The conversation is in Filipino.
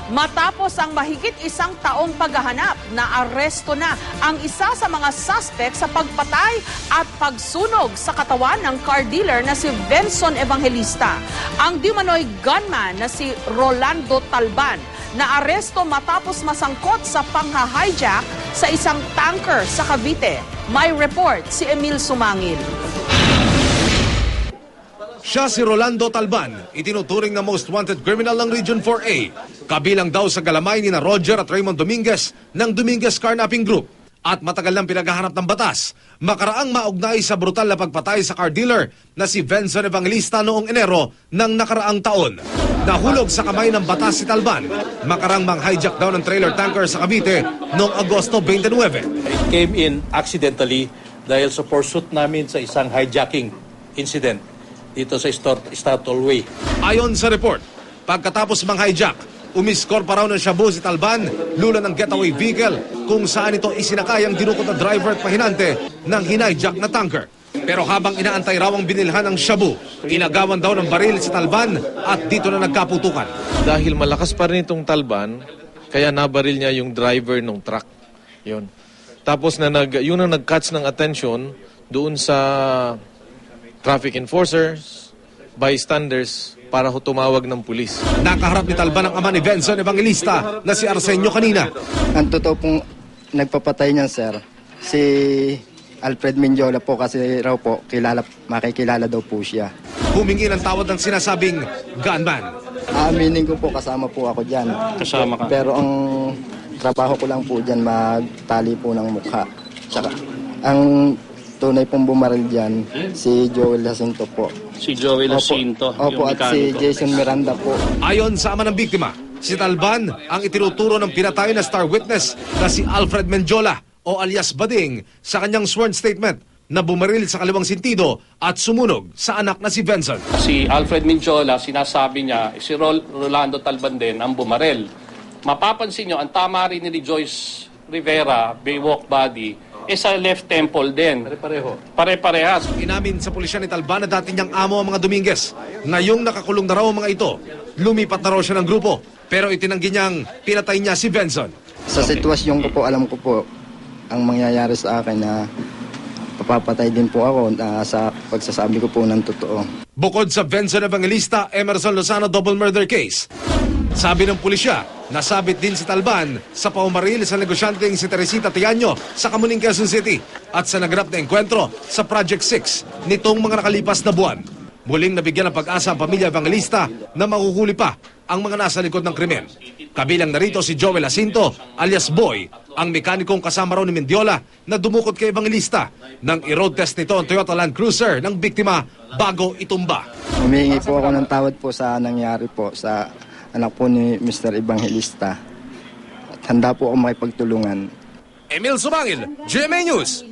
Matapos ang mahigit isang taong paghahanap, naaresto na ang isa sa mga suspect sa pagpatay at pagsunog sa katawan ng car dealer na si Benson Evangelista. Ang dimanoy gunman na si Rolando Talban, naaresto matapos masangkot sa pangha-hijack sa isang tanker sa Cavite. May report si Emil Sumangil. Siya si Rolando Talban, itinuturing na most wanted criminal ng Region 4A. Kabilang daw sa galamay ni na Roger at Raymond Dominguez ng Dominguez Carnapping Group. At matagal nang pinaghahanap ng batas, makaraang maugnay sa brutal na pagpatay sa car dealer na si Benson Evangelista noong Enero ng nakaraang taon. Nahulog sa kamay ng batas si Talban, makarang mang-hijack daw ng trailer tanker sa Cavite noong Agosto 29. It came in accidentally dahil sa pursuit namin sa isang hijacking incident dito sa Statol Way. Ayon sa report, pagkatapos mang-hijack, umiskor pa raw ng shabu si Talban, lula ng getaway vehicle kung saan ito isinakay ang dinukot na driver at pahinante ng hinhijack na tanker. Pero habang inaantay raw ang binilhan ng shabu, inagawan daw ng baril si Talban at dito na nagkaputukan. Dahil malakas pa rin itong Talban, kaya nabaril niya yung driver ng truck. Yun. Tapos yun ang nag-catch ng attention doon sa traffic enforcers, bystanders, para tumawag ng pulis. Nakaharap ni Talban ang ama ni Benson Evangelista na si Arsenio kanina. Ang totoo pong nagpapatay niyan, sir, si Alfred Mendiola po kasi raw po makikilala daw po siya. Humingi ng tawad ng sinasabing gunman. Aaminin ko po kasama po ako dyan. Kasama ka? Pero ang trabaho ko lang po dyan magtali po ng mukha. Tsaka ang tunay pong bumaril dyan, si Joel Jacinto po. Si Joel Jacinto, Opo, at si Jason Miranda po. Ayon sa ama ng biktima, si Talban ang itinuturo ng pinatay na star witness na si Alfred Mendiola o alias Bading sa kanyang sworn statement na bumaril sa kaliwang sentido at sumunog sa anak na si Benson. Si Alfred Mendiola, sinasabi niya, si Rolando Talban din ang bumaril. Mapapansin nyo, ang tama rin ni Joyce Rivera, Baywalk body, sa left temple din. Pare-parehas. Inamin sa pulisya ni Talban na dati niyang amo ang mga Dominguez. Ngayong nakakulong na raw ang mga ito, lumipat na raw siya ng grupo. Pero itinanggi niyang pinatay niya si Benson. Sa sitwasyon ko po, alam ko po ang mangyayari sa akin na papapatay din po ako sa pagsasabi ko po ng totoo. Bukod sa Benson Evangelista, Emerson Lozano double murder case, sabi ng pulisya, nasabit din si Talban sa paumaril sa negosyanteng si Teresita Tiaño sa Camuning, Quezon City at sa naganap na engkwentro sa Project 6 nitong mga nakalipas na buwan. Muling nabigyan ng pag-asa ang pamilya Evangelista na mahuhuli pa ang mga nasa likod ng krimen. Kabilang narito si Joel Jacinto alias Boy, ang mekanikong kasama raw ni Mendiola na dumukot kay Evangelista nang i-road test nito ang Toyota Land Cruiser ng biktima bago itumba. Humihingi po ako ng tawad po sa nangyari po sa anak po ni Mr. Evangelista. At handa po ako makipagtulungan. Emil Sumangil, GMA News.